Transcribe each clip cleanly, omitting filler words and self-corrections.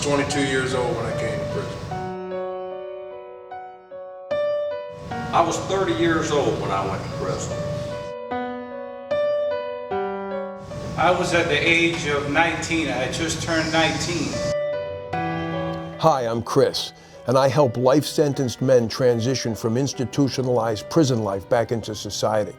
22 years old when I came to prison. I was 30 years old when I went to prison. I was at the age of 19. I had just turned 19. Hi, I'm Chris, and I help life-sentenced men transition from institutionalized prison life back into society.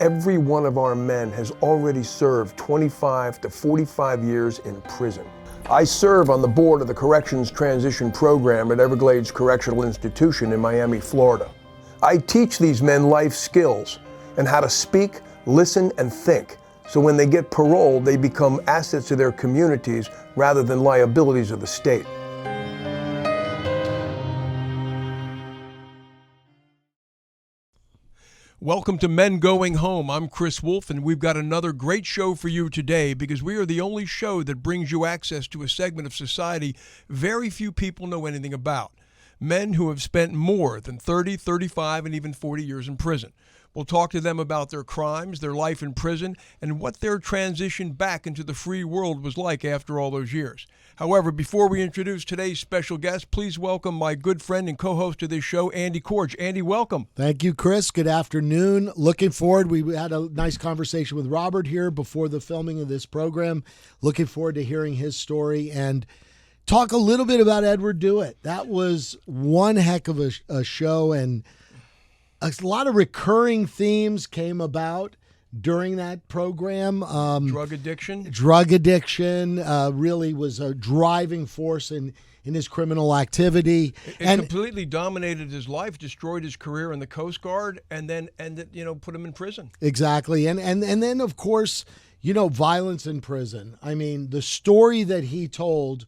Every one of our men has already served 25 to 45 years in prison. I serve on the board of the Corrections Transition Program at Everglades Correctional Institution in Miami, Florida. I teach these men life skills and how to speak, listen, and think, so when they get paroled, they become assets to their communities rather than liabilities of the state. Welcome to Men Going Home. I'm Chris Wolf, and we've got another great show for you today because we are the only show that brings you access to a segment of society very few people know anything about. Men who have spent more than 30, 35, and even 40 years in prison. We'll talk to them about their crimes, their life in prison, and what their transition back into the free world was like after all those years. However, before we introduce today's special guest, please welcome my good friend and co-host of this show, Andy Corge. Andy, welcome. Thank you, Chris. Good afternoon. Looking forward. We had a nice conversation with Robert here before the filming of this program. Looking forward to hearing his story and talk a little bit about Edward Dewitt. That was one heck of a show, and a lot of recurring themes came about during that program. Drug addiction? Drug addiction really was a driving force in his criminal activity. It completely dominated his life, destroyed his career in the Coast Guard, and then put him in prison. Exactly. And then, of course, violence in prison. I mean, the story that he told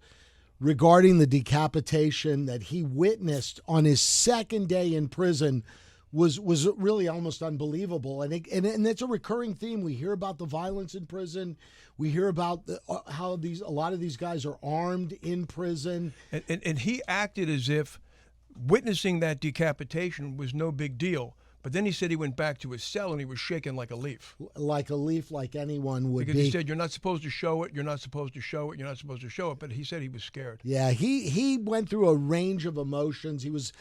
regarding the decapitation that he witnessed on his second day in prison was really almost unbelievable. And it's a recurring theme. We hear about the violence in prison. We hear about how a lot of these guys are armed in prison. And he acted as if witnessing that decapitation was no big deal. But then he said he went back to his cell and he was shaking like a leaf. Like a leaf, like anyone would be. Because he said, you're not supposed to show it, you're not supposed to show it, you're not supposed to show it. But he said he was scared. Yeah, he went through a range of emotions. He was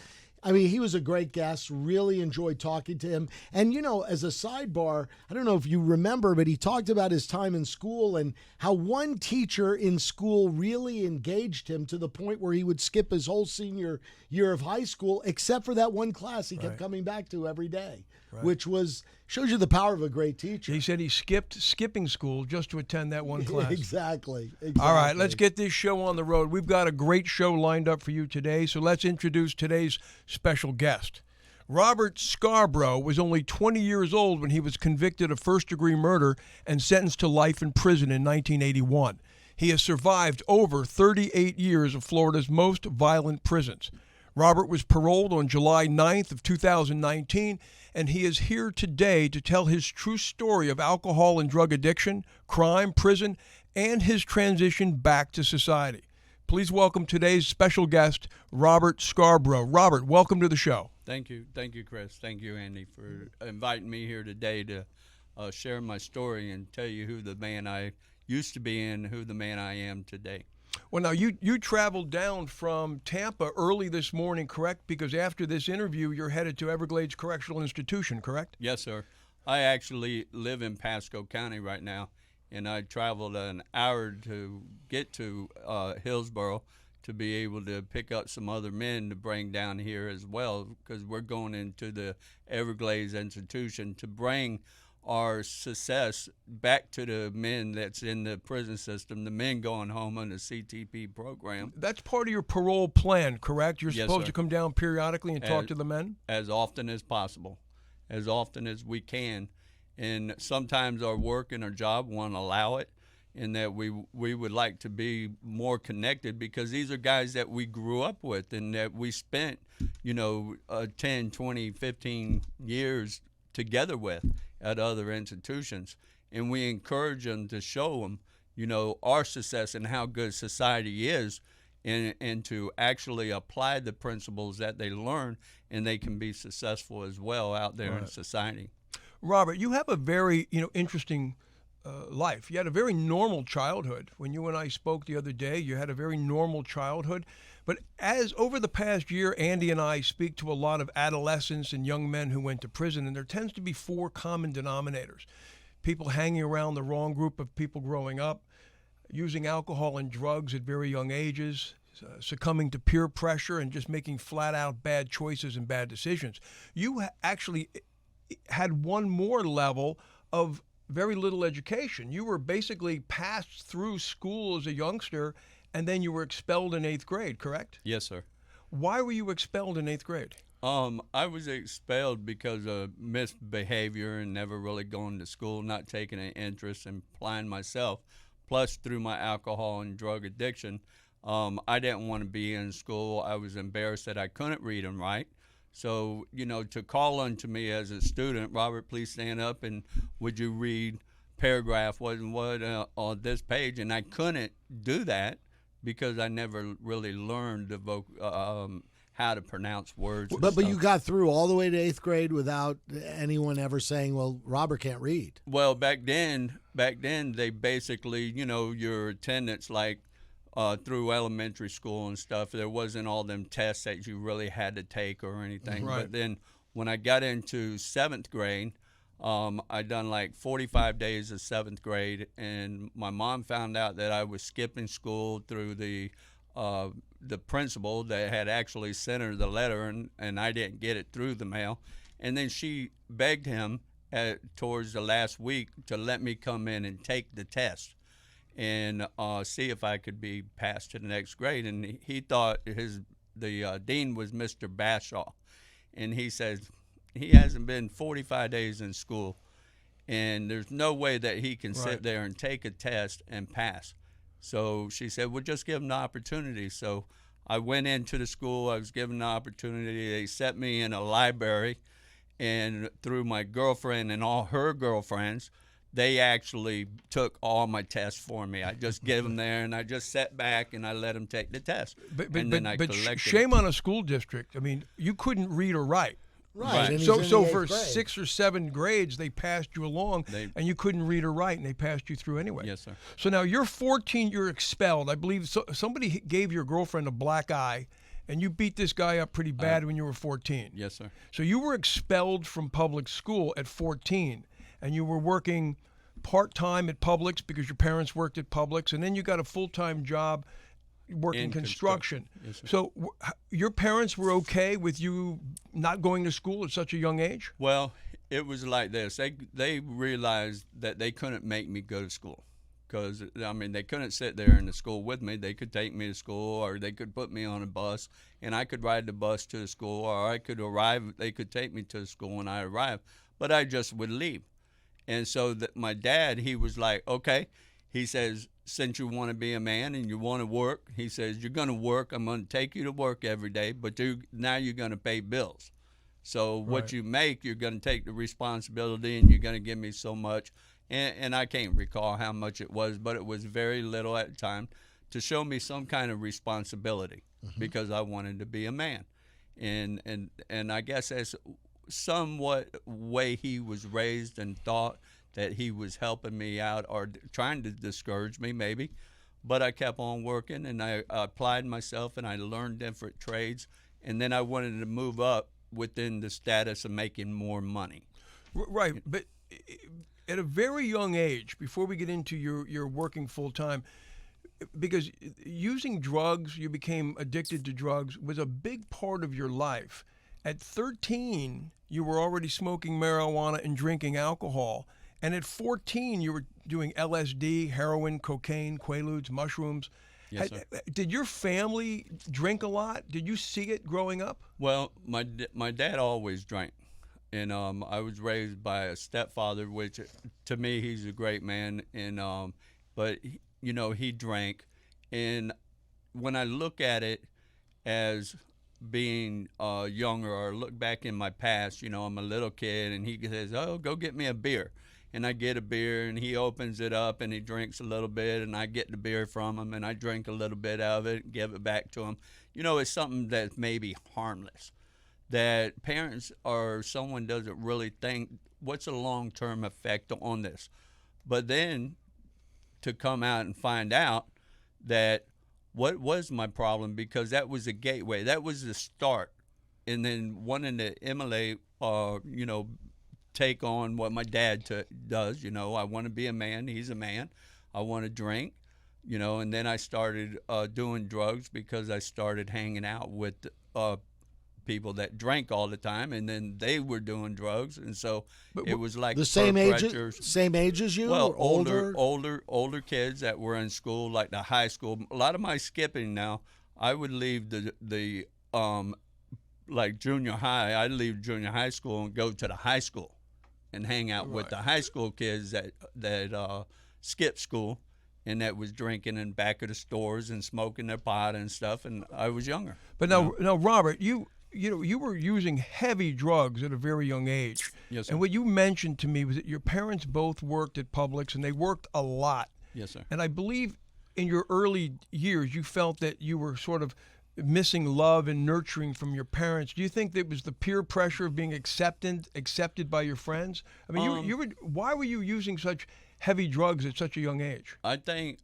a great guest, really enjoyed talking to him. And, as a sidebar, I don't know if you remember, but he talked about his time in school and how one teacher in school really engaged him to the point where he would skip his whole senior year of high school, except for that one class he kept coming back to every day, which shows you the power of a great teacher. He said he skipped skipping school just to attend that one class. Exactly. All right, let's get this show on the road. We've got a great show lined up for you today, so let's introduce today's special guest. Robert Scarbrough was only 20 years old when he was convicted of first-degree murder and sentenced to life in prison in 1981. He has survived over 38 years of Florida's most violent prisons. Robert was paroled on July 9th of 2019, and he is here today to tell his true story of alcohol and drug addiction, crime, prison, and his transition back to society. Please welcome today's special guest, Robert Scarbrough. Robert, welcome to the show. Thank you, Chris. Thank you, Andy, for inviting me here today to share my story and tell you who the man I used to be and who the man I am today. Well, now, you traveled down from Tampa early this morning, correct? Because after this interview, you're headed to Everglades Correctional Institution, correct? Yes, sir. I actually live in Pasco County right now, and I traveled an hour to get to Hillsborough to be able to pick up some other men to bring down here as well, because we're going into the Everglades Institution to bring our success back to the men that's in the prison system, the men going home on the CTP program. That's part of your parole plan, correct? You're Yes, supposed sir. to come down periodically and talk to the men? As often as possible, as often as we can. And sometimes our work and our job won't allow it, in that we would like to be more connected, because these are guys that we grew up with and that we spent, 10, 20, 15 years together with at other institutions. And we encourage them to show them, our success and how good society is, and to actually apply the principles that they learn, and they can be successful as well out there in society. Robert, you have a very interesting life. You had a very normal childhood. When you and I spoke the other day, you had a very normal childhood. But as over the past year, Andy and I speak to a lot of adolescents and young men who went to prison, and there tends to be 4 common denominators. People hanging around the wrong group of people growing up, using alcohol and drugs at very young ages, succumbing to peer pressure, and just making flat-out bad choices and bad decisions. You actually had one more level of very little education. You were basically passed through school as a youngster, and then you were expelled in 8th grade, correct? Yes, sir. Why were you expelled in 8th grade? I was expelled because of misbehavior and never really going to school, not taking an interest in applying myself. Plus, through my alcohol and drug addiction, I didn't want to be in school. I was embarrassed that I couldn't read and write. So, to call unto me as a student, Robert, please stand up and would you read paragraph what on this page? And I couldn't do that because I never really learned how to pronounce words. But you got through all the way to 8th grade without anyone ever saying, well, Robert can't read. Well, back then they basically, your attendance, like through elementary school and stuff, there wasn't all them tests that you really had to take or anything. Right. But then when I got into 7th grade, I done like 45 days of 7th grade, and my mom found out that I was skipping school through the principal that had actually sent her the letter, and I didn't get it through the mail. And then she begged him towards the last week to let me come in and take the test and see if I could be passed to the next grade. And he thought the dean was Mr. Bashaw, and he said he hasn't been 45 days in school, and there's no way that he can sit there and take a test and pass. So she said, well, just give him the opportunity. So I went into the school. I was given the opportunity. They set me in a library, and through my girlfriend and all her girlfriends, they actually took all my tests for me. I just gave them there, and I just sat back, and I let them take the test. But collected shame on a school district. I mean, you couldn't read or write. Right. And So he's in the for 8th grade. 6 or 7 grades, they passed you along, and you couldn't read or write, and they passed you through anyway. Yes, sir. So now you're 14, you're expelled. I believe somebody gave your girlfriend a black eye, and you beat this guy up pretty bad when you were 14. Yes, sir. So you were expelled from public school at 14, and you were working part-time at Publix because your parents worked at Publix, and then you got a full-time job working In construction. Yes, sir. So your parents were okay with you not going to school at such a young age? Well, it was like this. They realized that they couldn't make me go to school because, they couldn't sit there in the school with me. They could take me to school, or they could put me on a bus, and I could ride the bus to the school, or I could arrive. They could take me to the school when I arrived, but I just would leave. And so my dad, he was like, okay. He says, since you want to be a man and you want to work, he says, you're going to work. I'm going to take you to work every day, but now you're going to pay bills. So what you make, you're going to take the responsibility, and you're going to give me so much. And I can't recall how much it was, but it was very little at the time to show me some kind of responsibility because I wanted to be a man. And I guess that's somewhat way he was raised and thought that he was helping me out or trying to discourage me maybe. But I kept on working, and I applied myself, and I learned different trades. And then I wanted to move up within the status of making more money. Right, but at a very young age, before we get into your working full-time, because using drugs, you became addicted to drugs, was a big part of your life. At 13, you were already smoking marijuana and drinking alcohol. And at 14, you were doing LSD, heroin, cocaine, quaaludes, mushrooms. Yes, sir. Did your family drink a lot? Did you see it growing up? Well, my dad always drank. And I was raised by a stepfather, which to me, he's a great man. And but, he drank. And when I look at it as being younger, or look back in my past, I'm a little kid, and he says, oh, go get me a beer. And I get a beer, and he opens it up, and he drinks a little bit, and I get the beer from him, and I drink a little bit of it and give it back to him. It's something that's maybe harmless, that parents or someone doesn't really think, what's the long-term effect on this? But then to come out and find out that what was my problem, because that was a gateway, that was the start, and then wanting to emulate, take on what my dad does. I want to be a man. He's a man. I want to drink, and then I started doing drugs because I started hanging out with people that drank all the time, and then they were doing drugs, and so it was like the same age as you, well, or older kids that were in school, like the high school. A lot of my skipping now, I would leave the like junior high. I'd leave junior high school and go to the high school and hang out with the high school kids that skipped school and that was drinking in back of the stores and smoking their pot and stuff, and I was younger. But now, Robert, you were using heavy drugs at a very young age. Yes, sir. And what you mentioned to me was that your parents both worked at Publix, and they worked a lot. Yes, sir. And I believe in your early years, you felt that you were sort of missing love and nurturing from your parents. Do you think that it was the peer pressure of being accepted by your friends? I mean, why were you using such heavy drugs at such a young age? I think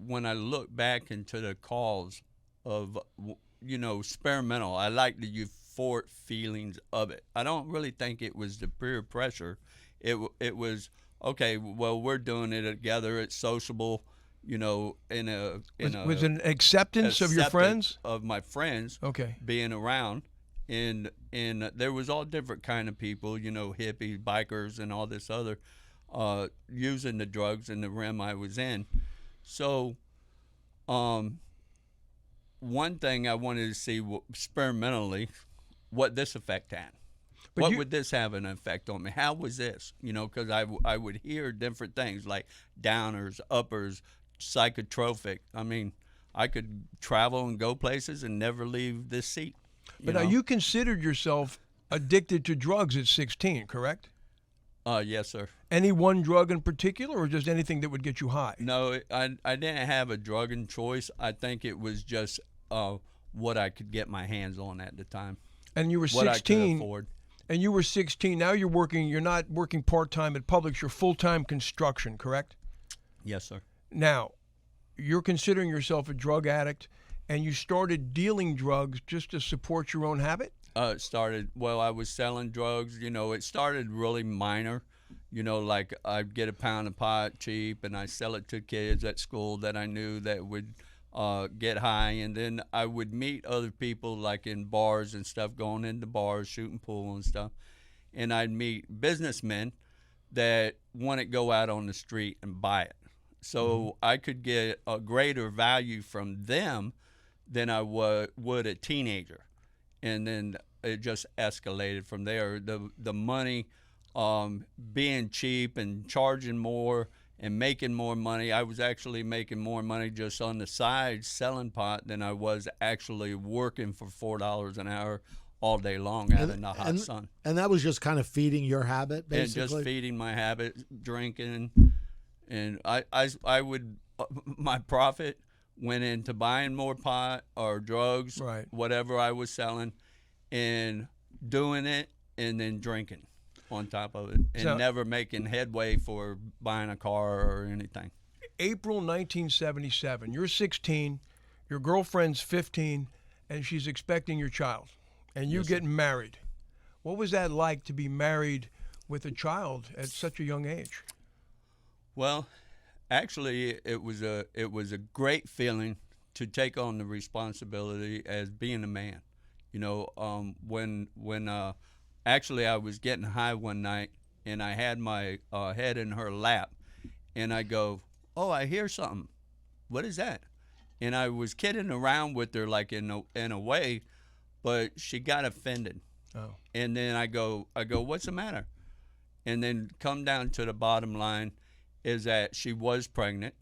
when I look back into the cause of experimental, I like the euphoric feelings of it. I don't really think it was the peer pressure. It was okay. Well, we're doing it together. It's sociable. Was an acceptance of your friends, of my friends, okay, being around, and there was all different kind of people, hippies, bikers, and all this other, using the drugs in the realm I was in. So, one thing I wanted to see experimentally, what this effect had. What would this have an effect on me? How was this? Because I would hear different things like downers, uppers, psychotropic. I mean, I could travel and go places and never leave this seat. But now you considered yourself addicted to drugs at 16, correct? Yes, sir. Any one drug in particular, or just anything that would get you high? No, I didn't have a drug in choice. I think it was just what I could get my hands on at the time. And you were 16. What I could afford. And you were 16. Now you're working. You're not working part-time at Publix. You're full-time construction, correct? Yes, sir. Now, you're considering yourself a drug addict, and you started dealing drugs just to support your own habit? I was selling drugs. It started really minor. Like I'd get a pound of pot cheap, and I sell it to kids at school that I knew that would get high, and then I would meet other people like in bars and stuff, going into bars, shooting pool and stuff, and I'd meet businessmen that want to go out on the street and buy it. So I could get a greater value from them than I would a teenager, and then it just escalated from there. The money being cheap and charging more and making more money. I was actually making more money just on the side selling pot than I was actually working for $4 an hour all day long out in the hot sun. And that was just kind of feeding your habit, basically? And just feeding my habit, drinking. And I would, my profit went into buying more pot or drugs, right, whatever I was selling, and doing it and then drinking on top of it, and never making headway for buying a car or anything. April 1977, you're 16, your girlfriend's 15, and she's expecting your child, and you get married. What was that like to be married with a child at such a young age? Well, actually, it was a great feeling to take on the responsibility as being a man. Actually, I was getting high one night, and I had my head in her lap, and I go, "Oh, I hear something. What is that?" And I was kidding around with her, like in a way, but she got offended. Oh. And then I go, "What's the matter?" And then come down to the bottom line is that she was pregnant,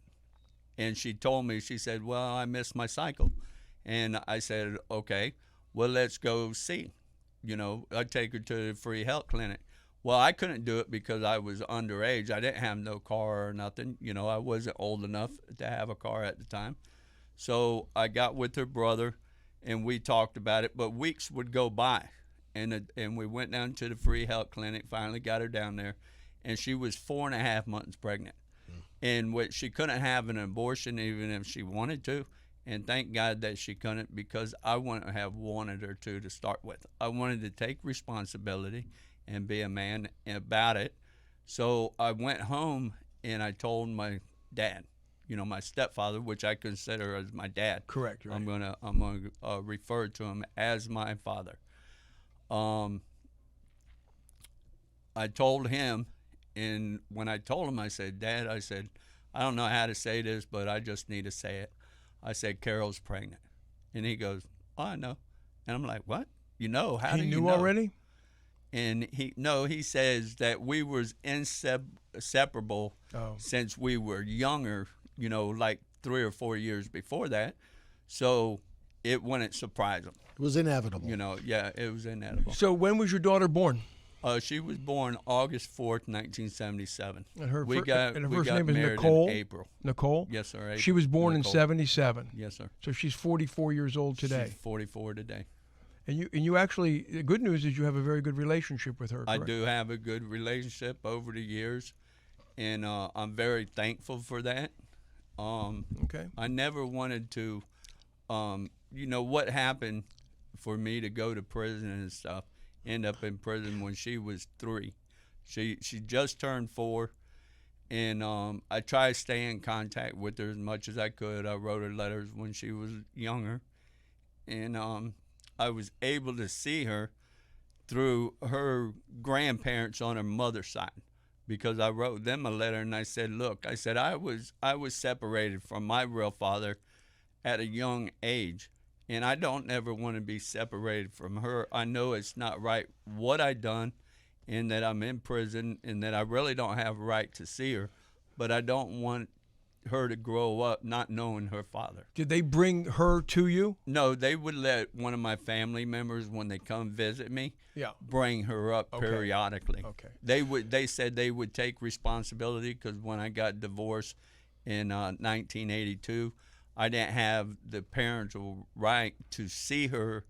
and she told me, she said, "Well, I missed my cycle." And I said, "Okay, well, let's go see." I'd take her to the free health clinic. Well, I couldn't do it because I was underage. I didn't have no car or nothing. I wasn't old enough to have a car at the time. So I got with her brother, and we talked about it. But weeks would go by, and we went down to the free health clinic, finally got her down there. and she was 4.5 months pregnant. And she couldn't have an abortion even if she wanted to. And thank God that she couldn't, because I wouldn't have wanted her to start with. I wanted to take responsibility and be a man about it. So I went home and I told my dad, my stepfather, which I consider as my dad. Correct. Right. I'm gonna refer to him as my father. I told him, and when I told him, I said, Dad, I said, I don't know how to say this, but I just need to say it. I said, Carol's pregnant. And he goes, oh, I know. And I'm like, what? How do you know? He knew already? And he says that we was inseparable since we were younger, like 3 or 4 years before that. So it wouldn't surprise him. It was inevitable. Yeah, it was inevitable. So when was your daughter born? She was born August 4th, 1977. And her we first name is married Nicole? in April. Nicole? Yes, sir. April. She was born Nicole. in 77. Yes, sir. So she's 44 years old today. She's 44 today. And you actually, the good news is you have a very good relationship with her, correct? I do have a good relationship over the years, and I'm very thankful for that. Okay. I never wanted to, what happened for me to go to prison and stuff, end up in prison when she was 3. She just turned 4, and I tried to stay in contact with her as much as I could. I wrote her letters when she was younger, and I was able to see her through her grandparents on her mother's side, because I wrote them a letter and I said, look, I said, I was separated from my real father at a young age, and I don't ever want to be separated from her. I know it's not right what I done, and that I'm in prison, and that I really don't have a right to see her, but I don't want her to grow up not knowing her father. Did they bring her to you? No, they would let one of my family members, when they come visit me, bring her up periodically. Okay. They said they would take responsibility, because when I got divorced in 1982, I didn't have the parental right to see her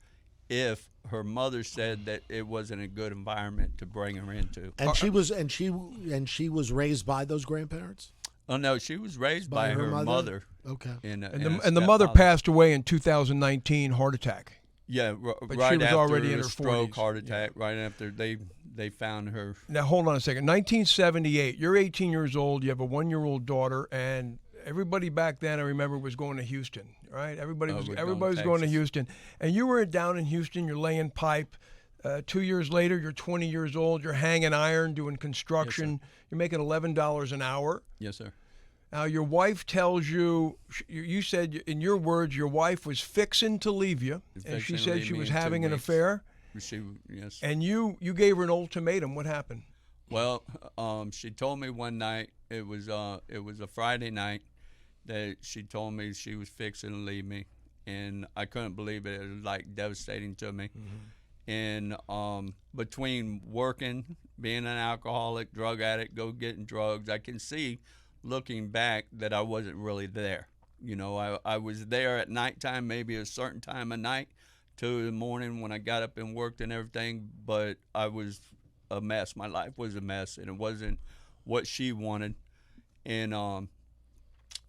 if her mother said that it wasn't a good environment to bring her into. And she was raised by those grandparents? Oh no, she was raised by her mother. Okay. And the mother passed away in 2019, heart attack. Yeah, But right she was after already in a her stroke, 40s. heart attack. Right after they found her. Now hold on a second. 1978. You're 18 years old. You have a 1-year-old daughter, and everybody back then, I remember, was going to Houston. Right? Everybody was going to Houston, and you were down in Houston. You're laying pipe. 2 years later, you're 20 years old. You're hanging iron, doing construction. Yes, you're making $11 an hour. Yes, sir. Now, your wife tells you, you said in your words, your wife was fixing to leave you, and she said she was having an affair. Yes. And you gave her an ultimatum. What happened? Well, she told me one night, it was a Friday night, that she told me she was fixing to leave me, and I couldn't believe it. It was like devastating to me. Mm-hmm. And between working, being an alcoholic, drug addict, getting drugs, I can see, looking back, that I wasn't really there. I was there at nighttime, maybe a certain time of night, 2 in the morning when I got up and worked and everything, but I was a mess. My life was a mess, and it wasn't what she wanted. And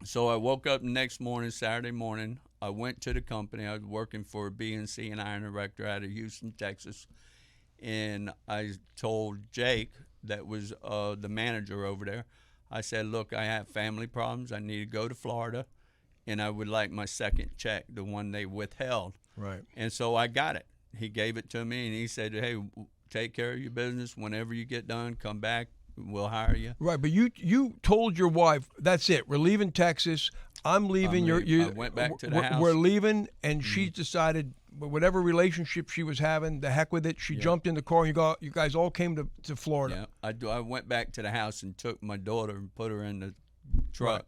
so I woke up the next morning, Saturday morning. I went to the company. I was working for BNC and Iron Erector out of Houston, Texas. And I told Jake, that was the manager over there, I said, look, I have family problems. I need to go to Florida, and I would like my second check, the one they withheld. Right. And so I got it. He gave it to me, and he said, hey, take care of your business. Whenever you get done, come back. We'll hire you. Right, but you told your wife, that's it. We're leaving Texas. I'm leaving. I went back to the house. We're leaving, and she decided, whatever relationship she was having, the heck with it. She jumped in the car, and you guys all came to Florida. Yeah, I went back to the house and took my daughter and put her in the truck,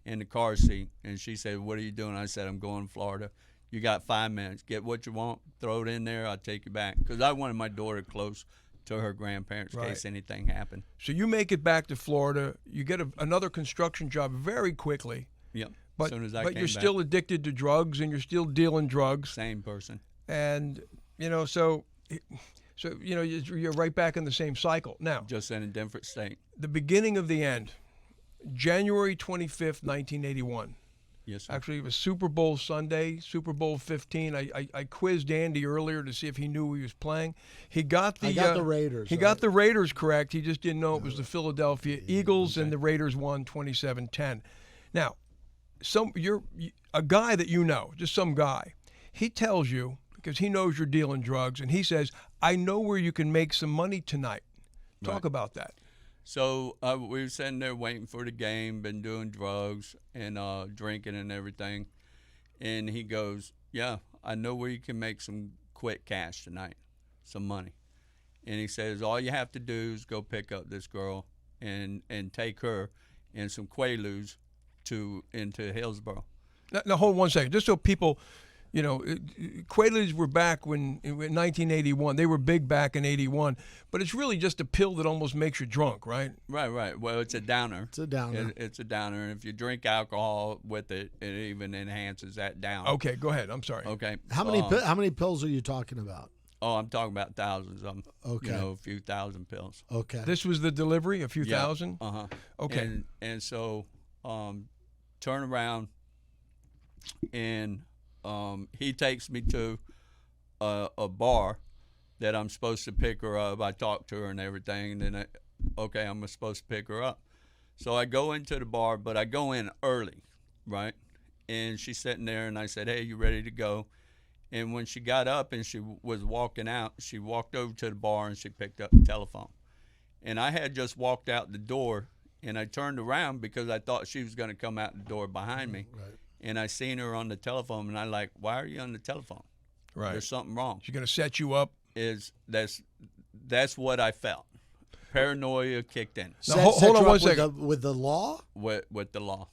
in the car seat, and she said, what are you doing? I said, I'm going to Florida. You got 5 minutes. Get what you want, throw it in there, I'll take you back. Because I wanted my daughter close to her grandparents in case anything happened. So you make it back to Florida. You get another construction job very quickly. Yep. But, as soon as I but came you're back. still addicted to drugs, and you're still dealing drugs. Same person. And, so So, you're right back in the same cycle. Now, just in a different state. the beginning of the end, January 25th, 1981. Yes, sir. Actually, it was Super Bowl Sunday, Super Bowl 15. I quizzed Andy earlier to see if he knew who he was playing. He got the I got the Raiders. He right? got the Raiders correct. He just didn't know it was the Philadelphia Eagles, and the Raiders won 27-10. Now, you're a guy that just some guy. He tells you, because he knows you're dealing drugs, and he says, I know where you can make some money tonight. Talk Right. about that. So we were sitting there waiting for the game, been doing drugs and drinking and everything. And he goes, yeah, I know where you can make some quick cash tonight, some money. And he says, all you have to do is go pick up this girl and take her and some Quaaludes into Hillsborough. Now, hold 1 second, just so people, Quaaludes were back in 1981. They were big back in 81, but it's really just a pill that almost makes you drunk, right? Right. Well, it's a downer. It's a downer. It's a downer. And if you drink alcohol with it, it even enhances that down. Okay, go ahead. I'm sorry. Okay. How many pills are you talking about? Oh, I'm talking about thousands of them. Okay. A few thousand pills. Okay. This was the delivery, a few thousand? Uh-huh. Okay. And so turn around and he takes me to a bar that I'm supposed to pick her up. I talked to her and everything, and then I'm supposed to pick her up. So I go into the bar, but I go in early, right? And she's sitting there, and I said, hey, you ready to go? And when she got up and she was walking out, she walked over to the bar and she picked up the telephone. And I had just walked out the door, and I turned around because I thought she was going to come out the door behind me. Right. And I seen her on the telephone, and I like, why are you on the telephone? Right. There's something wrong. She's going to set you up. That's what I felt. Paranoia kicked in Now, Set hold on you 1 up second. with the law? with the law.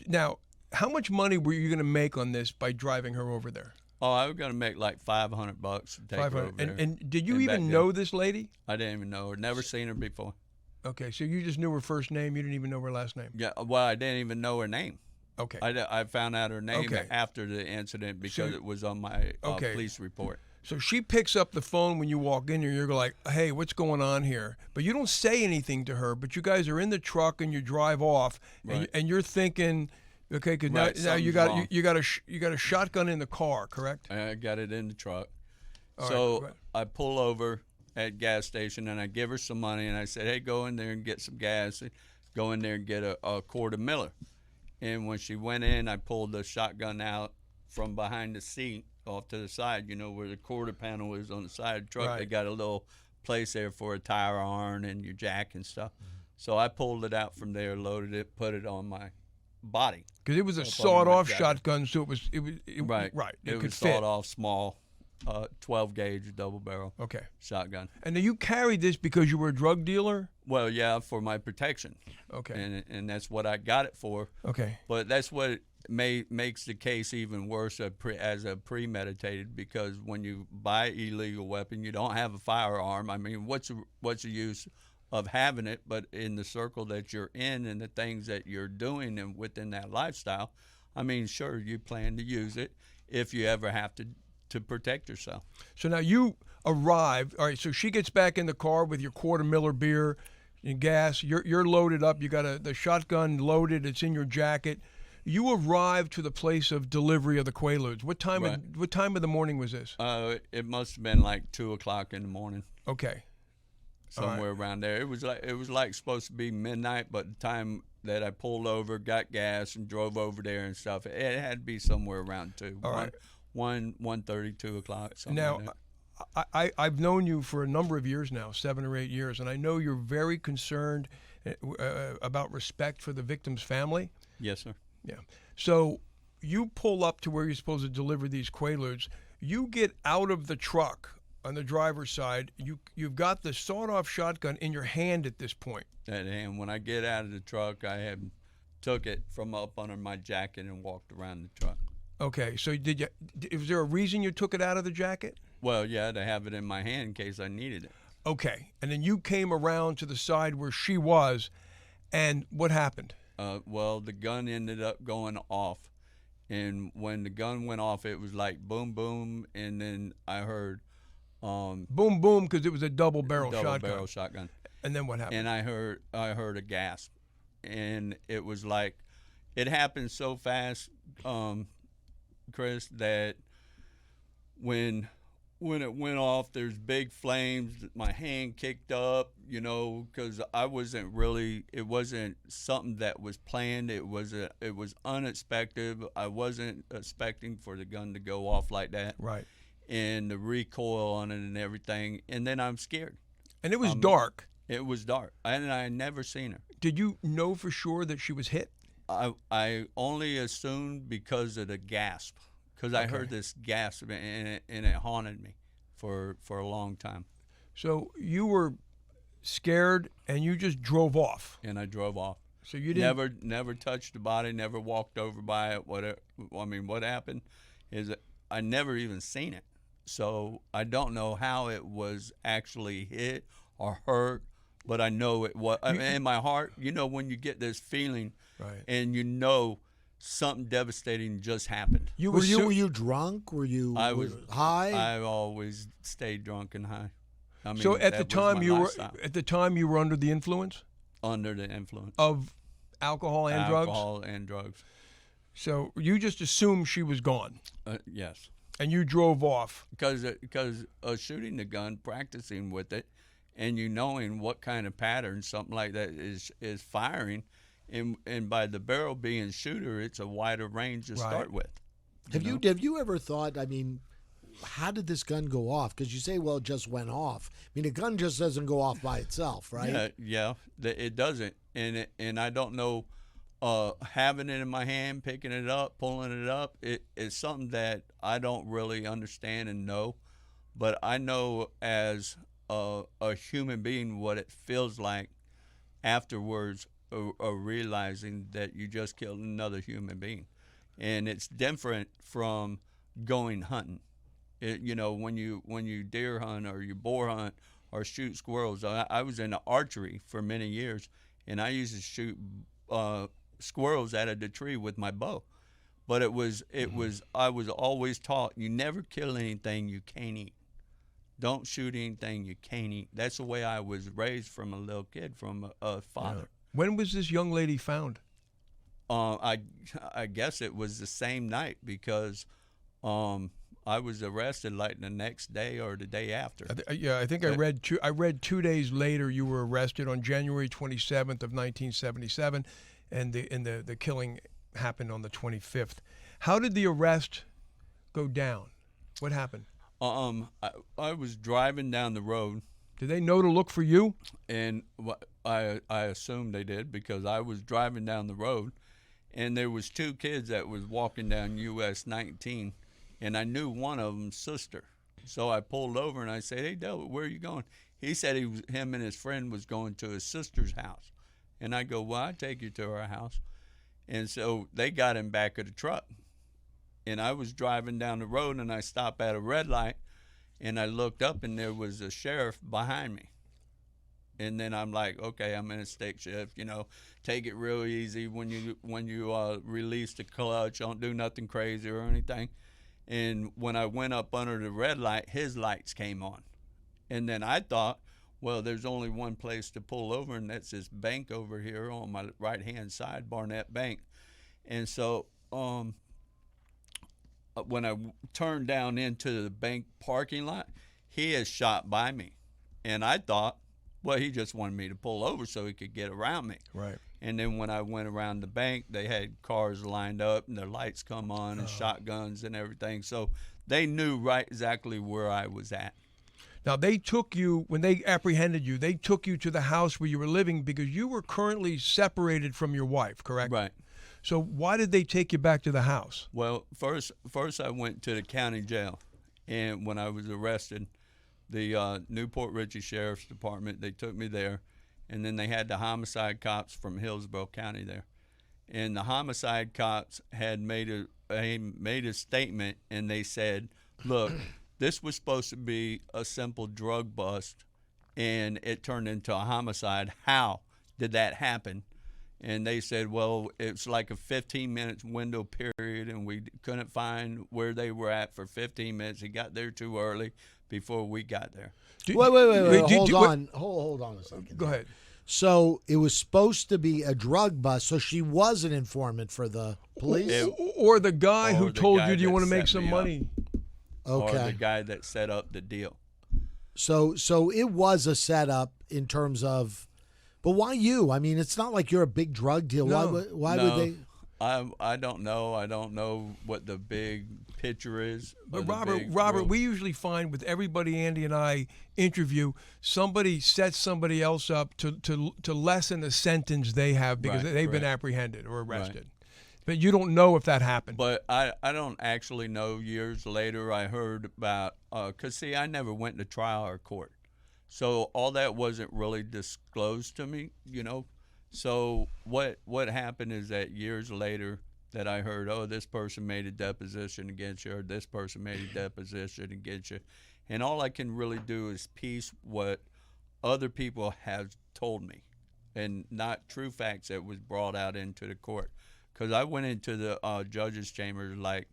Now, how much money were you going to make on this by driving her over there? Oh, I was gonna make like $500 to take her over there. And did you And even back know then- this lady? I didn't even know her. Never seen her before. Okay, so you just knew her first name. You didn't even know her last name. Yeah, well, I didn't even know her name. Okay. I found out her name Okay. after the incident because So- it was on my Okay. police report. So she picks up the phone when you walk in here. You're like, hey, what's going on here? But you don't say anything to her. But you guys are in the truck and you drive off, Right. and you're thinking, okay, because Right, now you something's got wrong. you got a shotgun in the car, correct? I got it in the truck. All right, So go ahead. I pull over at gas station and I give her some money and I said, hey, go in there and get some gas. Go in there and get a quart of Miller. And when she went in, I pulled the shotgun out from behind the seat off to the side, where the quarter panel is on the side of the truck. Right. They got a little place there for a tire iron and your jack and stuff. So I pulled it out from there, loaded it, put it on my body. Because it was a Up on sawed-off my jacket. shotgun, so it was Right. right. It could was fit. sawed off small, 12 gauge double barrel Okay. shotgun. And then you carried this because you were a drug dealer. Well, yeah, for my protection. Okay. And that's what I got it for. Okay. But that's what makes the case even worse as a premeditated, because when you buy an illegal weapon, you don't have a firearm. I mean, what's the use of having it? But in the circle that you're in and the things that you're doing and within that lifestyle, I mean, sure, you plan to use it if you ever have to protect yourself. So now you arrive. All right. So she gets back in the car with your quarter Miller beer and gas. You're loaded up. You got the shotgun loaded. It's in your jacket. You arrive to the place of delivery of the Quaaludes. What time? Right. What time of the morning was this? It must have been like 2:00 in the morning, Okay. somewhere around there. It was like supposed to be midnight, but the time that I pulled over, got gas, and drove over there and stuff, it had to be somewhere around 2. All right. 1:30, 2:00, something Now, like that. I've known you for a number of years now, 7 or 8 years, and I know you're very concerned about respect for the victim's family. Yes, sir. Yeah. So you pull up to where you're supposed to deliver these Quaaludes. You get out of the truck on the driver's side. You've got the sawed-off shotgun in your hand at this point. And when I get out of the truck, I had took it from up under my jacket and walked around the truck. Okay. So was there a reason you took it out of the jacket? Well, yeah, to have it in my hand in case I needed it. Okay. And then you came around to the side where she was, and what happened? Well, the gun ended up going off, and when the gun went off, it was like boom, boom, and then I heard Boom, boom, because it was a double barrel shotgun. And then what happened? And I heard a gasp, and it was like, it happened so fast, Chris, that when it went off, there's big flames. My hand kicked up, because it wasn't something that was planned. It was unexpected. I wasn't expecting for the gun to go off like that. Right. And the recoil on it and everything. And then I'm scared. And it was dark. It was dark. And I had never seen her. Did you know for sure that she was hit? I only assumed because of the gasp. Because I heard this gasp, and it haunted me for a long time. So you were scared, and you just drove off. And I drove off. So you didn't never touched the body, never walked over by it. What happened is that I never even seen it. So I don't know how it was actually hit or hurt, but I know it was. In my heart, when you get this feeling, right, and something devastating just happened. Were you drunk? Were you high? I always stayed drunk and high. So at the time you were under the influence? Under the influence of alcohol and drugs? Alcohol and drugs. So you just assumed she was gone? Yes. And you drove off? Because shooting the gun, practicing with it, and knowing what kind of pattern something like that is firing, and by the barrel being shooter, it's a wider range to start with. Have you ever thought, how did this gun go off? Because you say, well, it just went off. A gun just doesn't go off by itself, right? Yeah, it doesn't. And I don't know, having it in my hand, picking it up, pulling it up, it's something that I don't really understand and know. But I know as a human being what it feels like afterwards, realizing that you just killed another human being. And it's different from going hunting. When you deer hunt or you boar hunt or shoot squirrels. I was into archery for many years, and I used to shoot squirrels out of the tree with my bow. But I was always taught, you never kill anything you can't eat. Don't shoot anything you can't eat. That's the way I was raised from a little kid, from a father. Yeah. When was this young lady found? I guess it was the same night, because I was arrested like the next day or the day after. I think I read 2 days later you were arrested on January 27th of 1977, and the killing happened on the 25th. How did the arrest go down? What happened? I was driving down the road. Did they know to look for you? And I assumed they did, because I was driving down the road, and there was two kids that was walking down US 19, and I knew one of them's sister. So I pulled over and I said, "Hey, Delbert, where are you going?" He said him and his friend was going to his sister's house. And I go, "Well, I'll take you to our house." And so they got him back of the truck. And I was driving down the road, and I stopped at a red light, and I looked up, and there was a sheriff behind me. And then I'm like, okay, I'm in a stick shift, take it real easy when you release the clutch, don't do nothing crazy or anything. And when I went up under the red light, his lights came on. And then I thought, well, there's only one place to pull over, and that's this bank over here on my right-hand side, Barnett Bank. And so when I turned down into the bank parking lot, he had shot by me. And I thought, well, he just wanted me to pull over so he could get around me. Right. And then when I went around the bank, they had cars lined up, and their lights come on, and shotguns and everything. So they knew right exactly where I was at. Now, they took you, when they apprehended you, they took you to the house where you were living because you were currently separated from your wife, correct? Right. So why did they take you back to the house? Well, first I went to the county jail, and when I was arrested, the Newport Richey Sheriff's Department, they took me there, and then they had the homicide cops from Hillsborough County there. And the homicide cops had made a statement, and they said, look, this was supposed to be a simple drug bust, and it turned into a homicide. How did that happen? And they said, well, it's like a 15-minute window period, and we couldn't find where they were at for 15 minutes. He got there too early before we got there. Wait. did Hold you- on. Hold on a second. Go ahead. So it was supposed to be a drug bust, so she was an informant for the police? Or the guy who Or the told guy you, do you that want to make set some me up. money? Or the Okay. guy that set up the deal. So it was a setup in terms of, but why you? I mean, it's not like you're a big drug deal. No. Why No, would they? I don't know. I don't know what the big picture is. or But the Robert, big Robert, rule. we usually find with everybody Andy and I interview, somebody sets somebody else up to lessen a sentence they have because Right, they've been right. apprehended or arrested. But you don't know if that happened. But I don't actually know. Years later, I heard about, because see, I never went to trial or court. So all that wasn't really disclosed to me, you know. So what happened is that years later that I heard, oh, this person made a deposition against you, or this person made a deposition against you. And all I can really do is piece what other people have told me and not true facts that was brought out into the court. Because I went into the judge's chambers like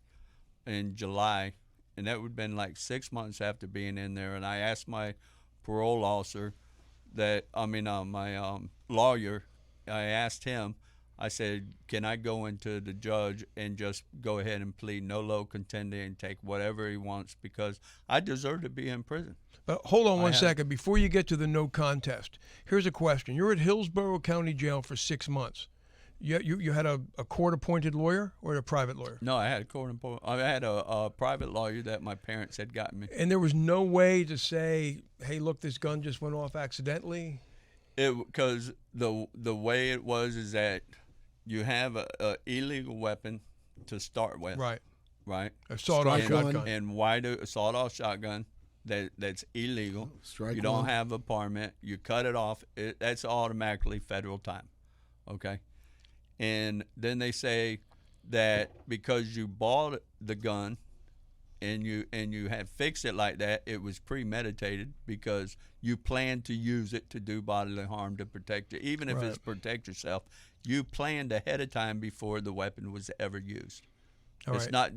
in July, and that would have been like 6 months after being in there. And I asked my parole officer my lawyer, I asked him, I said, can I go into the judge and just go ahead and plead no low contending and take whatever he wants because I deserve to be in prison. But hold on one have- second. Before you get to the no contest, here's a question. You're at Hillsborough County Jail for 6 months. You had a court-appointed lawyer or a private lawyer? No, I had a private lawyer that my parents had gotten me. And there was no way to say, hey, look, this gun just went off accidentally? Because the way it was is that you have a illegal weapon to start with, Right. right? A sawed-off Strike shotgun. one. And why do a sawed-off shotgun that's illegal? Strike You don't one. have a permit. You cut it off. That's automatically federal time. Okay. And then they say that because you bought the gun and you have fixed it like that, it was premeditated because you planned to use it to do bodily harm to protect you. Even if it's protect yourself, you planned ahead of time before the weapon was ever used. All It's right. not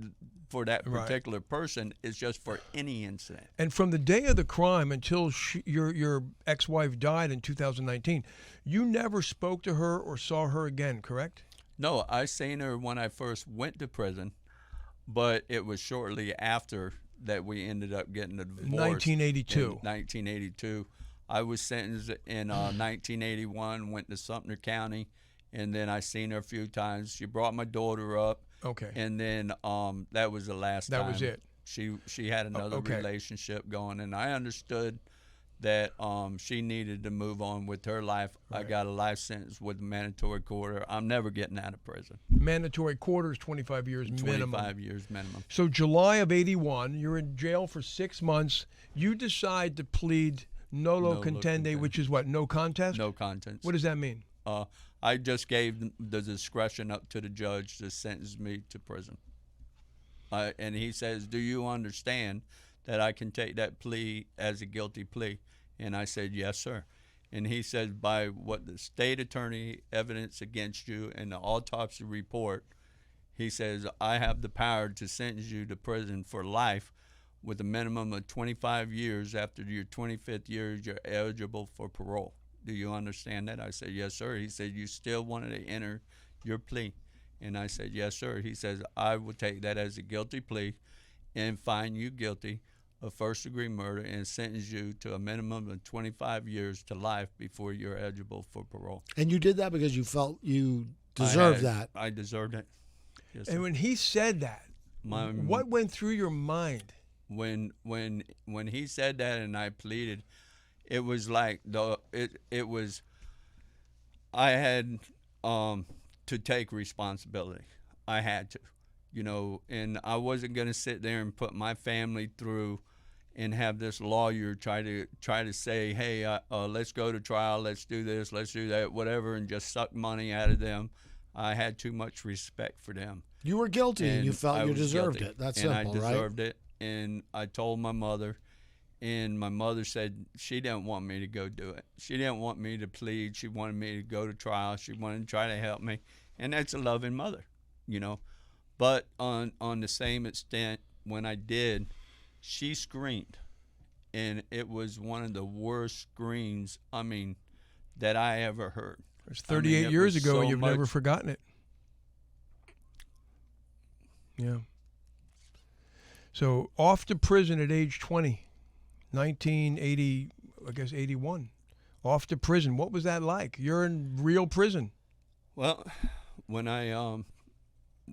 for that Right. particular person. It's just for any incident. And from the day of the crime until your ex-wife died in 2019, you never spoke to her or saw her again, correct? No, I seen her when I first went to prison, but it was shortly after that we ended up getting a divorce. 1982. In 1982. I was sentenced in 1981, went to Sumter County, and then I seen her a few times. She brought my daughter up. Okay. And then that was the last That time. was it. She had another okay. relationship going, and I understood that she needed to move on with her life. I got a life sentence with mandatory quarter. I'm never getting out of prison. Mandatory quarters, 25 years minimum. 25 years minimum. So July of 81, you're in jail for 6 months. You decide to plead nolo contendere, which is what, no contest? No contents. What does that mean? I just gave the discretion up to the judge to sentence me to prison. And he says, do you understand that I can take that plea as a guilty plea? And I said, yes, sir. And he says, by what the state attorney evidence against you and the autopsy report, he says, I have the power to sentence you to prison for life with a minimum of 25 years. After your 25th year, you're eligible for parole. Do you understand that? I said, yes, sir. He said, you still wanted to enter your plea? And I said, yes, sir. He says, I will take that as a guilty plea and find you guilty of first-degree murder and sentence you to a minimum of 25 years to life before you're eligible for parole. And you did that because you felt you deserved that. I deserved it. Yes, And sir. when he said that, My- what went through your mind? When he said that and I pleaded, it was like it was I had to take responsibility. I had to, and I wasn't going to sit there and put my family through and have this lawyer try to say, hey, let's go to trial, let's do this, let's do that, whatever, and just suck money out of them. I had too much respect for them. You were guilty and you felt I you was deserved guilty, it. That's and simple, I right? deserved it. And I told my mother, and my mother said she didn't want me to go do it. She didn't want me to plead. She wanted me to go to trial. She wanted to try to help me. And that's a loving mother, But on the same extent, when I did, she screamed. and it was one of the worst screams, I mean, that I ever heard. It was 38 it years was ago, so and you've never much- forgotten it. Yeah. So off to prison at age 20, 1980, I guess 81. Off to prison. What was that like? You're in real prison. Well, when I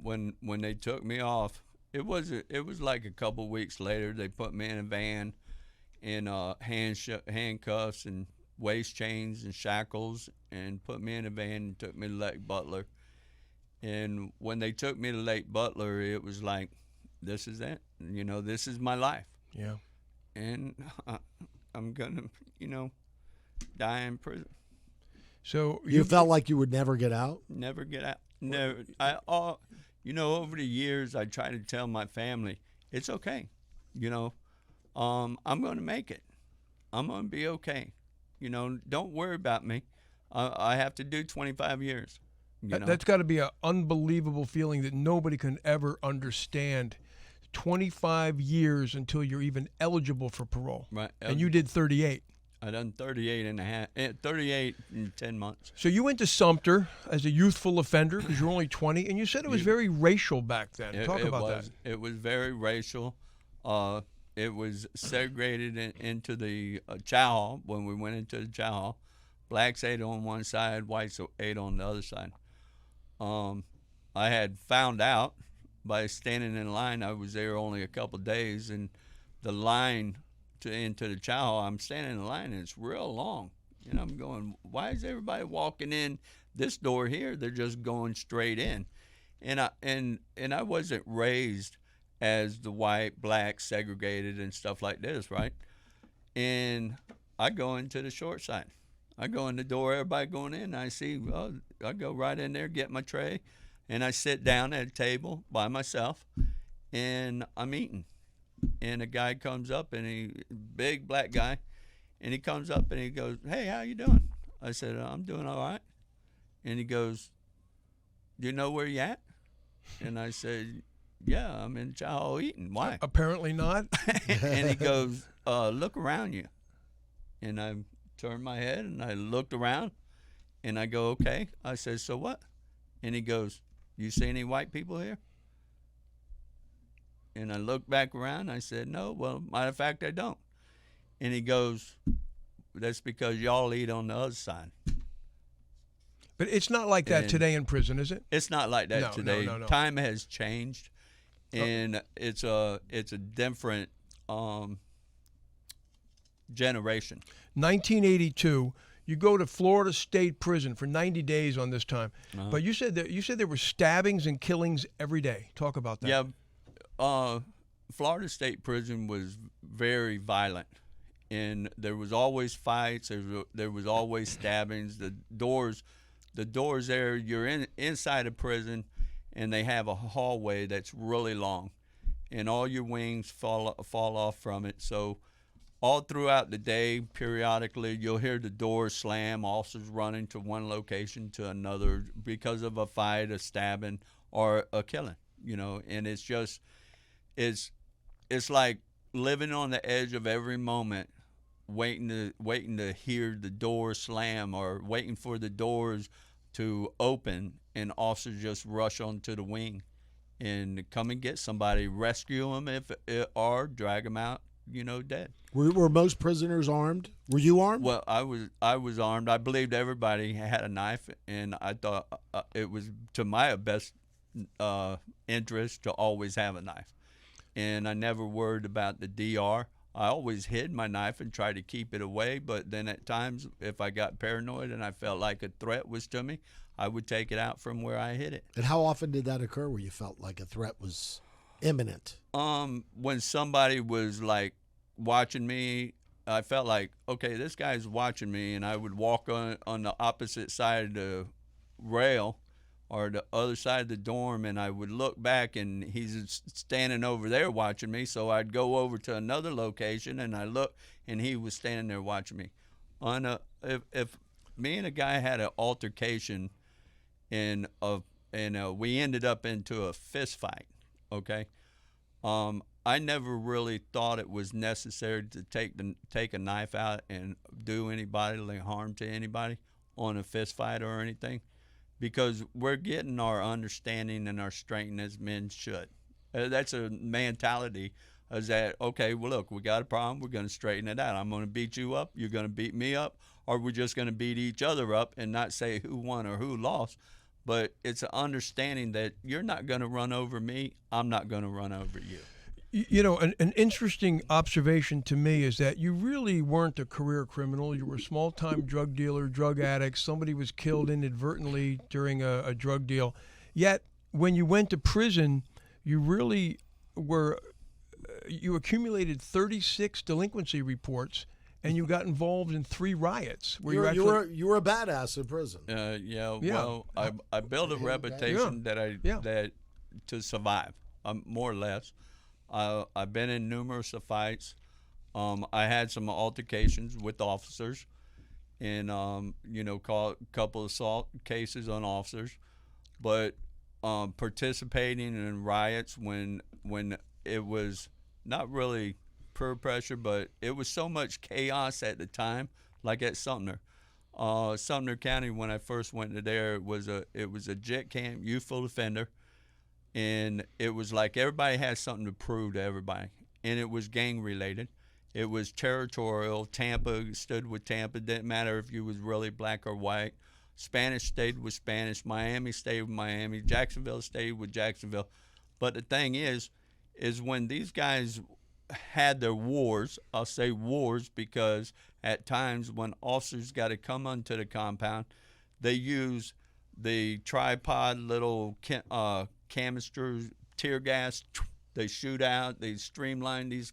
when they took me off, it was like a couple weeks later. They put me in a van, in handcuffs and waist chains and shackles, and put me in a van and took me to Lake Butler. And when they took me to Lake Butler, it was like, this is it. You know, this is my life. Yeah. And I'm gonna, die in prison. So You felt like you would never get out? Never get out. Never. Over the years, I try to tell my family, it's okay. I'm going to make it. I'm going to be okay. Don't worry about me. I have to do 25 years. That's got to be an unbelievable feeling that nobody can ever understand. 25 years until you're even eligible for parole. Right. And you did 38. I done 38 in 10 months. So you went to Sumter as a youthful offender because you're only 20, and you said it was very racial back then. Talk about that. It was very racial. It was segregated into the chow hall. When we went into the chow hall, blacks ate on one side, whites ate on the other side. I had found out by standing in line. I was there only a couple of days, and the line into the chow hall, I'm standing in line, and it's real long. I'm going, why is everybody walking in this door here? They're just going straight in. And I wasn't raised as the white, black, segregated and stuff like this, right? And I go into the short side. I go in the door, everybody going in, and I see, I go right in there, get my tray, and I sit down at a table by myself, and I'm eating. And a guy comes up, and big black guy, and he comes up and he goes, "Hey, how you doing?" I said, "I'm doing all right." And he goes, "Do you know where you at?" And I said, "Yeah, I'm in chow hall eating. Why?" Apparently not. And he goes, "Look around you." And I turned my head and I looked around, and I go, "Okay." I said, "So what?" And he goes, "You see any white people here?" And I looked back around. And I said, "No. Well, matter of fact, I don't." And he goes, "That's because y'all eat on the other side." But it's not like that And today in prison, is it? It's not like that No, today. no. Time has changed, and it's a different generation. 1982, you go to Florida State Prison for 90 days on this time. But you said there were stabbings and killings every day. Talk about that. Yeah, Florida State Prison was very violent, and there was always fights. There was always stabbings. The doors there. You're inside a prison, and they have a hallway that's really long, and all your wings fall off from it. So all throughout the day, periodically, you'll hear the doors slam, officers running to one location to another because of a fight, a stabbing, or a killing. And it's just. It's like living on the edge of every moment, waiting to hear the door slam or waiting for the doors to open, and officers just rush onto the wing and come and get somebody, rescue them or drag them out, dead. Were most prisoners armed? Were you armed? Well, I was armed. I believed everybody had a knife, and I thought it was to my best interest to always have a knife. And I never worried about the DR. I always hid my knife and tried to keep it away, but then at times, if I got paranoid and I felt like a threat was to me, I would take it out from where I hid it. And how often did that occur where you felt like a threat was imminent? When somebody was like watching me, I felt like, okay, this guy's watching me, and I would walk on the opposite side of the rail or the other side of the dorm, and I would look back, and he's standing over there watching me. So I'd go over to another location, and I look, and he was standing there watching me. If me and a guy had an altercation, and we ended up into a fist fight, okay, I I never really thought it was necessary to take a knife out and do anybody like harm to anybody on a fist fight or anything, because we're getting our understanding and our strength as men should. That's a mentality. Is that okay? Well, look, we got a problem. We're going to straighten it out. I'm going to beat you up. You're going to beat me up, or we're just going to beat each other up and not say who won or who lost. But it's an understanding that you're not going to run over me. I'm not going to run over you. You know, an interesting observation to me is that you really weren't a career criminal. You were a small-time drug dealer, drug addict. Somebody was killed inadvertently during a drug deal. Yet, when you went to prison, you really were. You accumulated 36 delinquency reports, and you got involved in 3 riots. You were a badass in prison. Yeah. Well, I built a reputation that to survive, more or less. I've been in numerous fights. I had some altercations with officers, and caught a couple of assault cases on officers. But participating in riots when it was not really peer pressure, but it was so much chaos at the time, like at Sumner. Sumner County, when I first went to there, it was a JIT camp, youthful offender. And it was like everybody had something to prove to everybody. And it was gang related. It was territorial. Tampa stood with Tampa. Didn't matter if you was really black or white. Spanish stayed with Spanish. Miami stayed with Miami. Jacksonville stayed with Jacksonville. But the thing is when these guys had their wars, I'll say wars because at times when officers got to come onto the compound, they use the tripod little canister tear gas. They shoot out. They streamline these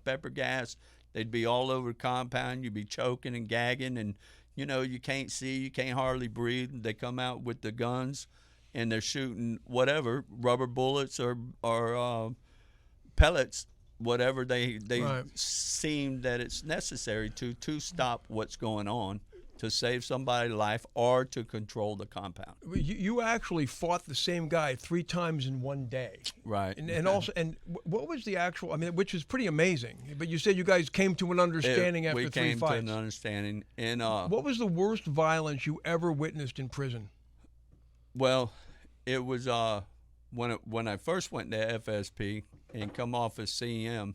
pepper gas. They'd be all over the compound. You'd be choking and gagging, and you can't see. You can't hardly breathe. They come out with the guns, and they're shooting whatever, rubber bullets or pellets, whatever they Right. seem that it's necessary to stop what's going on, to save somebody's life or to control the compound. You actually fought the same guy 3 times in one day. Right. And also, what was the actual? I mean, which is pretty amazing. But you said you guys came to an understanding after 3 we came fights. to an understanding. And what was the worst violence you ever witnessed in prison? well, it was when I first went to FSP and come off as CM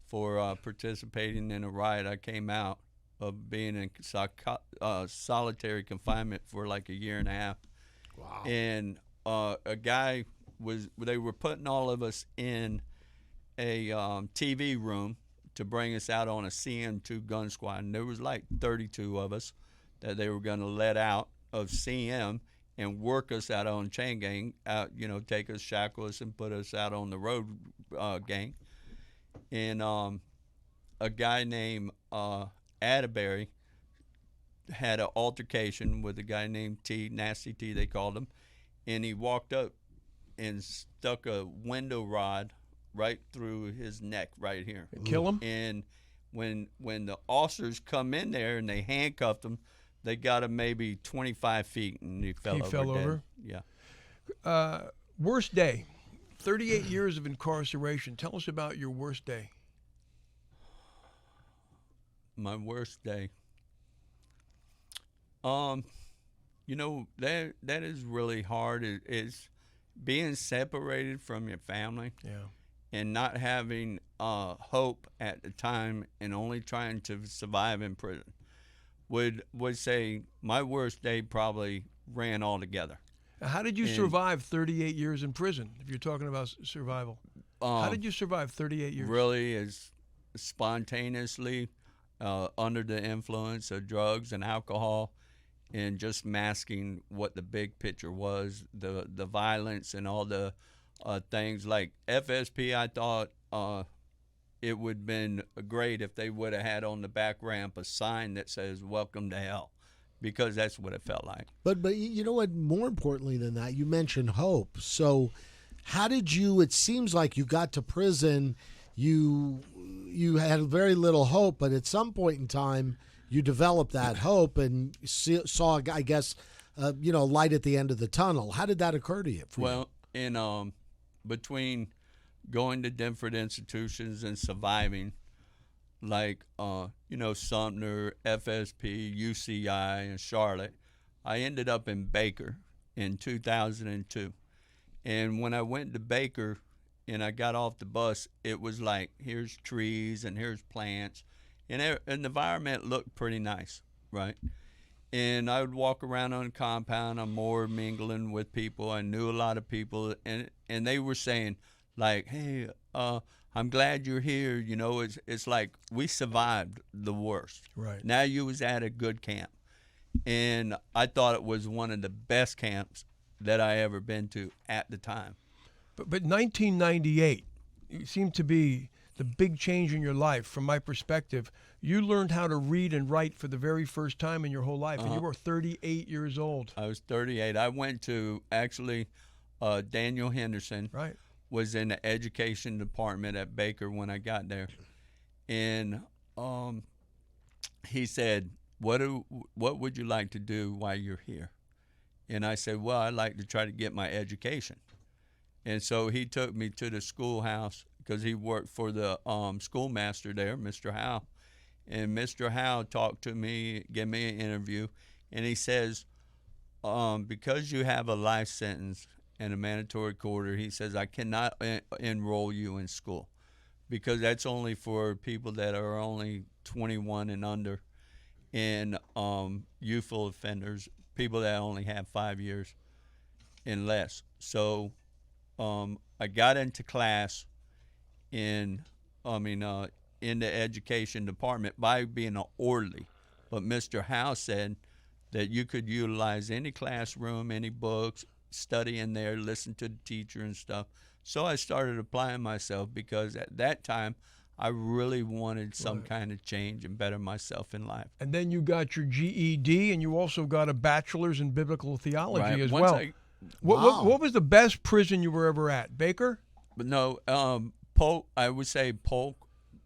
for participating in a riot. I came out of being in solitary confinement for like a year and a half. Wow. And a guy they were putting all of us in a TV room to bring us out on a CM2 gun squad. And there was like 32 of us that they were going to let out of CM and work us out on chain gang, take us, shackle us, and put us out on the road gang. And a guy named Atterbury had an altercation with a guy named T, Nasty T they called him, and he walked up and stuck a window rod right through his neck right here. Kill him? And when the officers come in there and they handcuffed him, they got him maybe 25 feet and he fell over. Dead. Yeah. Worst day. 38 years of incarceration. Tell us about your worst day. My worst day. That is really hard. It's being separated from your family. Yeah. And not having hope at the time and only trying to survive in prison. Would say my worst day probably ran all together. How did you survive 38 years in prison, if you're talking about survival? How did you survive 38 years? Really is spontaneously under the influence of drugs and alcohol, and just masking what the big picture was, the violence and all the things. Like FSP, I thought it would have been great if they would have had on the back ramp a sign that says "Welcome to Hell," because that's what it felt like. But you know what? More importantly than that, you mentioned hope. So, how did you? It seems like you got to prison, you had very little hope, but at some point in time, you developed that hope and saw, I guess, light at the end of the tunnel. How did that occur to you? Well, in between going to different institutions and surviving, like Sumner, FSP, UCI, and Charlotte. I ended up in Baker in 2002, and when I went to Baker and I got off the bus, it was like, here's trees and here's plants, and the environment looked pretty nice, right? And I would walk around on the compound. I'm more mingling with people. I knew a lot of people, and they were saying, like, hey, I'm glad you're here. It's like we survived the worst. Right. Now you was at a good camp. And I thought it was one of the best camps that I ever been to at the time. But 1998 it seemed to be the big change in your life. From my perspective, you learned how to read and write for the very first time in your whole life, and you were 38 years old. I was 38. I went to, actually, Daniel Henderson. Right. Was in the education department at Baker when I got there. And he said, what would you like to do while you're here? And I said, well, I'd like to try to get my education. And so he took me to the schoolhouse because he worked for the schoolmaster there, Mr. Howe. And Mr. Howe talked to me, gave me an interview, and he says, because you have a life sentence and a mandatory quarter, he says, I cannot enroll you in school because that's only for people that are only 21 and under, and youthful offenders, people that only have 5 years and less. So I got into class in the education department by being an orderly, but Mr. Howe said that you could utilize any classroom, any books, study in there, listen to the teacher and stuff. So I started applying myself because at that time I really wanted some kind of change and better myself in life. And then you got your GED, and you also got a bachelor's in biblical theology as well. What was the best prison you were ever at? Baker? But no, Polk. I would say Polk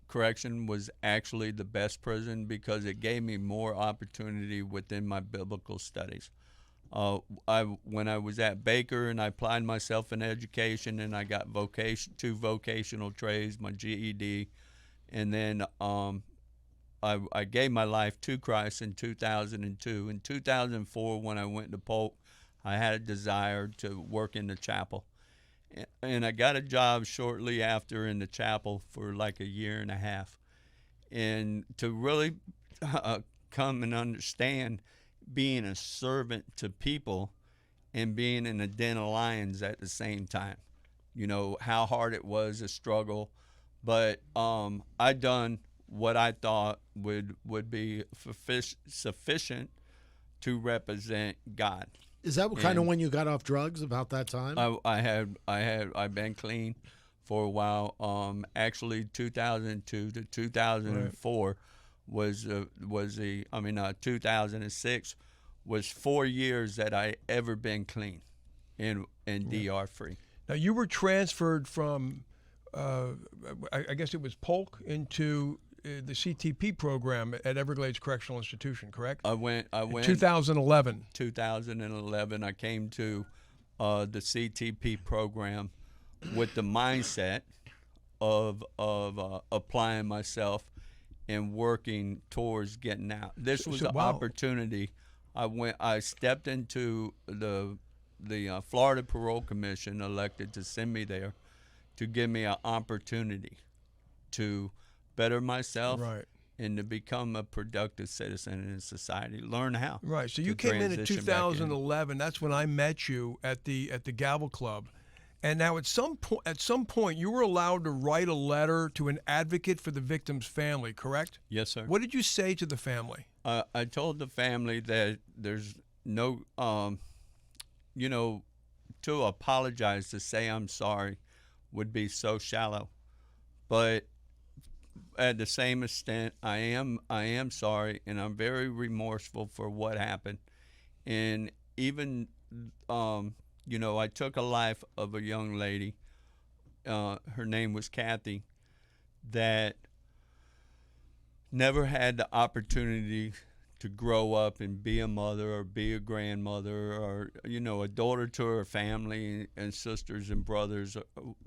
Correction was actually the best prison because it gave me more opportunity within my biblical studies. When I was at Baker and I applied myself in education and I got two vocational trades, my GED, and then I gave my life to Christ in 2002. In 2004, when I went to Polk, I had a desire to work in the chapel. And I got a job shortly after in the chapel for like a year and a half. And to really come and understand being a servant to people and being in a den of lions at the same time, how hard it was, a struggle. But I done what I thought would be sufficient to represent God. Is that kind of when you got off drugs, about that time? I've been clean for a while. Actually, 2002 to 2004 was 2006 was 4 years that I ever been clean and DR free. Now you were transferred from, I guess it was Polk, into the CTP program at Everglades Correctional Institution, correct? I went. 2011. 2011, I came to the CTP program with the mindset of applying myself and working towards getting out. This was an opportunity. I stepped into the Florida Parole Commission, elected to send me there to give me an opportunity to better myself, right, and to become a productive citizen in society. Learn how. Right. So you came in 2011. That's when I met you at the Gavel Club. And now at some point you were allowed to write a letter to an advocate for the victim's family, correct? Yes, sir. What did you say to the family? I told the family that there's no, to apologize, to say I'm sorry would be so shallow. But at the same extent, I am sorry, and I'm very remorseful for what happened. And even, I took a life of a young lady, her name was Kathy, that never had the opportunity to grow up and be a mother or be a grandmother or, you know, a daughter to her family and sisters and brothers, or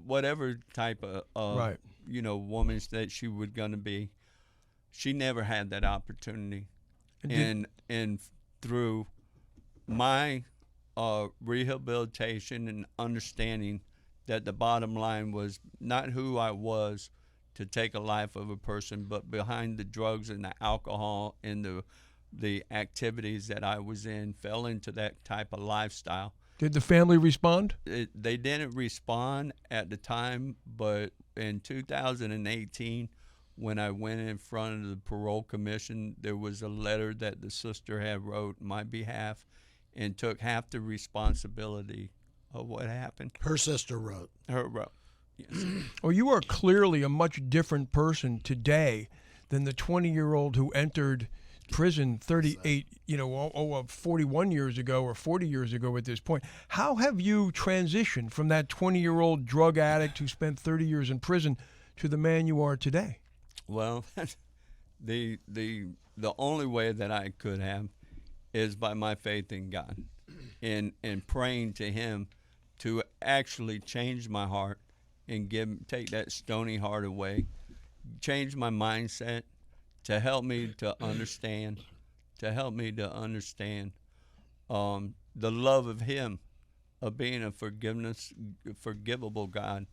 whatever type of Right. you know, woman that she was going to be. She never had that opportunity. And through my rehabilitation and understanding that the bottom line was not who I was to take a life of a person, but behind the drugs and the alcohol and the activities that I was in, fell into that type of lifestyle. Did the family respond? They didn't respond at the time, but in 2018, when I went in front of the parole commission, there was a letter that the sister had wrote on my behalf and took half the responsibility of what happened. Her sister wrote. Her wrote. Yes. Well, you are clearly a much different person today than the 20-year-old who entered prison 38, 41 years ago or 40 years ago at this point. How have you transitioned from that 20-year-old drug addict who spent 30 years in prison to the man you are today? Well, the only way that I could have is by my faith in God and praying to Him to actually change my heart and take that stony heart away, change my mindset, to help me to understand, the love of Him, of being a forgivable God,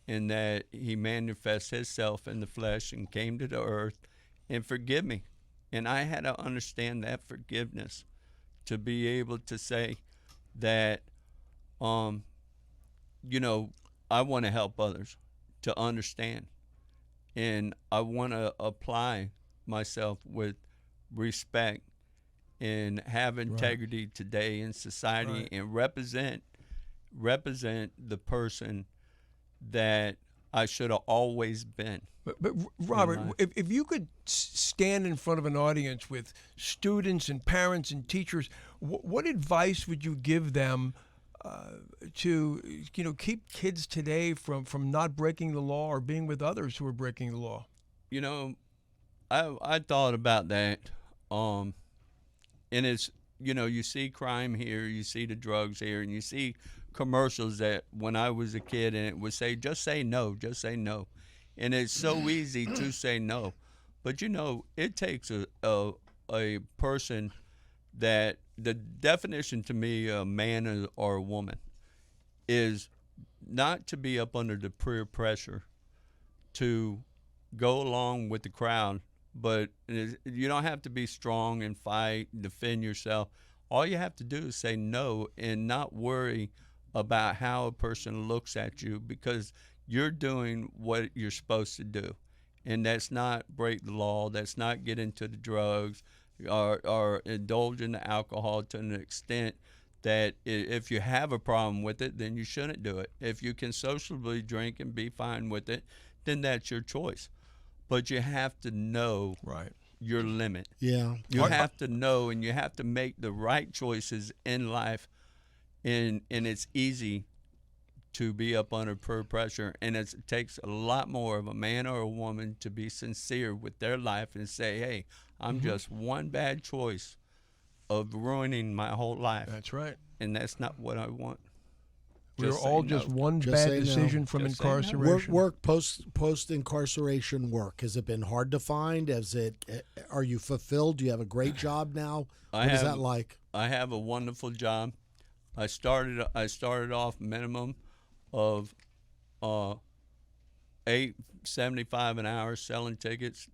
and that He manifests Himself in the flesh and came to the earth and forgive me. And I had to understand that forgiveness to be able to say that, I want to help others to understand. And I want to apply myself with respect and have integrity today in society and represent the person that I should have always been. But Robert, if you could stand in front of an audience with students and parents and teachers, what advice would you give them to keep kids today from not breaking the law or being with others who are breaking the law? I thought about that, and it's you see crime here, you see the drugs here, and you see commercials that when I was a kid, and it would say, just say no, and it's so easy to say no, but it takes a person that the definition to me, a man or a woman, is not to be up under the peer pressure to go along with the crowd, but you don't have to be strong and fight, defend yourself. All you have to do is say no and not worry about how a person looks at you, because you're doing what you're supposed to do. And that's not break the law, that's not get into the drugs or indulge in the alcohol to an extent that if you have a problem with it, then you shouldn't do it. If you can socially drink and be fine with it, then that's your choice. But you have to know your limit. Yeah. You have to know, and you have to make the right choices in life. And it's easy to be up under peer pressure, and it takes a lot more of a man or a woman to be sincere with their life and say, hey, I'm just one bad choice of ruining my whole life. That's right. And that's not what I want. We're all just one Just bad say no. decision from Just say no. incarceration. Work post incarceration work. Has it been hard to find? Are you fulfilled? Do you have a great job now? What is that like? I have a wonderful job. I started off minimum of $8.75 an hour selling tickets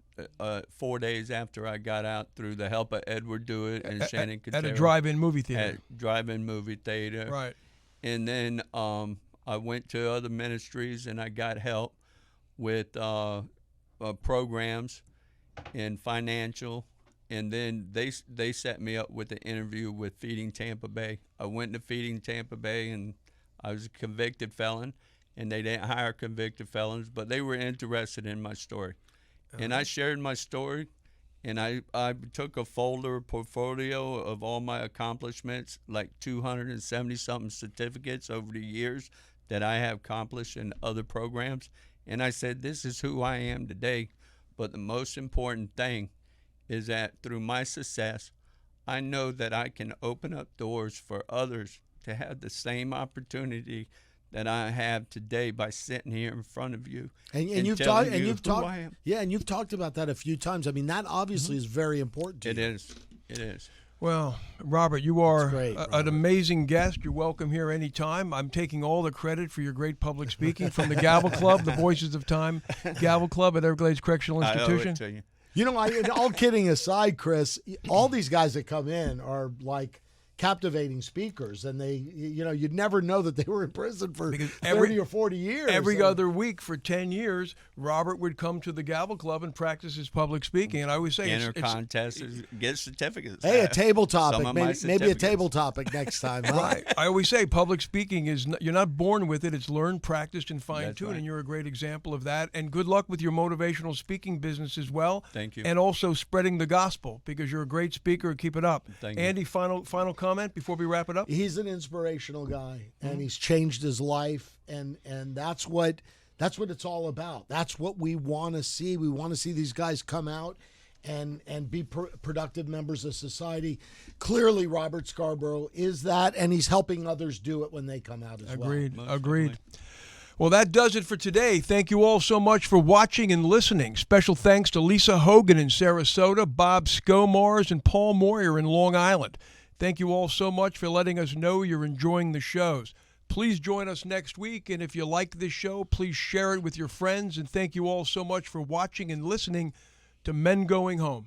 4 days after I got out through the help of Edward Dewitt and Shannon Cotero. At a drive-in movie theater. At drive-in movie theater. Right. And then I went to other ministries and I got help with programs and financial. And then they set me up with an interview with Feeding Tampa Bay. I went to Feeding Tampa Bay, and I was a convicted felon, and they didn't hire convicted felons, but they were interested in my story. And I shared my story, and I took a portfolio of all my accomplishments, like 270-something certificates over the years that I have accomplished in other programs. And I said, this is who I am today, but the most important thing is that through my success, I know that I can open up doors for others to have the same opportunity that I have today by sitting here in front of you And and you've telling talked, and you you've who talked, I am. yeah, and you've talked about that a few times. I mean, that obviously is very important to It you. is. It is. Well, Robert, you are great, an Robert. amazing guest. You're welcome here anytime. I'm taking all the credit for your great public speaking from the Gavel Club, the Voices of Time Gavel Club at Everglades Correctional I owe Institution. it to you. You know, all kidding aside, Chris, all these guys that come in are like captivating speakers, and you'd never know that they were in prison for Because 30 or 40 years. Every other week for 10 years, Robert would come to the Gavel Club and practice his public speaking. And I always say, Enter contests, get certificates. Hey, a table Some topic, of my maybe a certificates. table topic next time. Huh? right. I always say public speaking is you're not born with it. It's learned, practiced, and fine-tuned. right. And you're a great example of that. And good luck with your motivational speaking business as well. Thank you. And also spreading the gospel, because you're a great speaker. Keep it up. Thank you. Andy, final comment before we wrap it up? He's an inspirational guy, and he's changed his life, and that's what it's all about. That's what we want to see. We want to see these guys come out and be productive members of society. Clearly, Robert Scarbrough is that, and he's helping others do it when they come out as well. Agreed. Well, that does it for today. Thank you all so much for watching and listening. Special thanks to Lisa Hogan in Sarasota, Bob Scomars, and Paul Moyer in Long Island. Thank you all so much for letting us know you're enjoying the shows. Please join us next week, and if you like this show, please share it with your friends. And thank you all so much for watching and listening to Men Going Home.